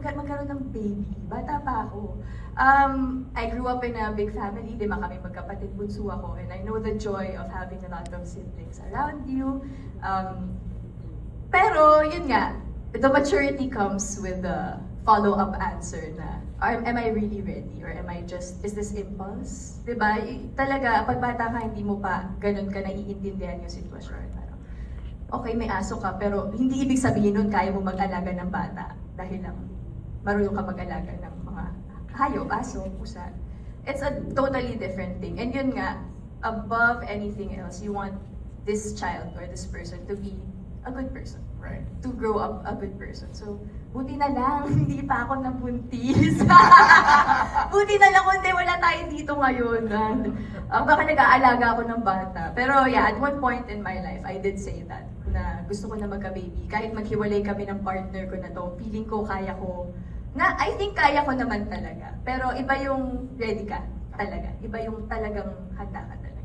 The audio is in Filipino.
magkaroon ng baby. Bata pa ako. I grew up in a big family, 5 kami magkapatid, bunso ako, and I know the joy of having a lot of siblings around you. Pero, yun nga, the maturity comes with the follow-up answer na, am I really ready? Or am I just, is this impulse? Diba? Talaga, pag bata ka, hindi mo pa ganun ka naiintindihan yung sitwasyon. Parang, okay, may aso ka, pero hindi ibig sabihin nun kaya mo mag-alaga ng bata dahil lang marunong ka mag-alaga ng mga hayop, aso, pusa. It's a totally different thing. And yun nga, above anything else, you want this child or this person to be a good person. Right. To grow up a good person. So, buti na lang, hindi pa ako nabuntis. Buti na lang kundi wala tayo dito ngayon. Baka nag-aalaga ako ng bata. Pero yeah, at one point in my life, I did say that, na gusto ko na magka-baby. Kahit maghiwalay kami ng partner ko na to, feeling ko kaya ko, na I think kaya ko naman talaga. Pero iba yung ready ka talaga. Iba yung talagang handa ka talaga.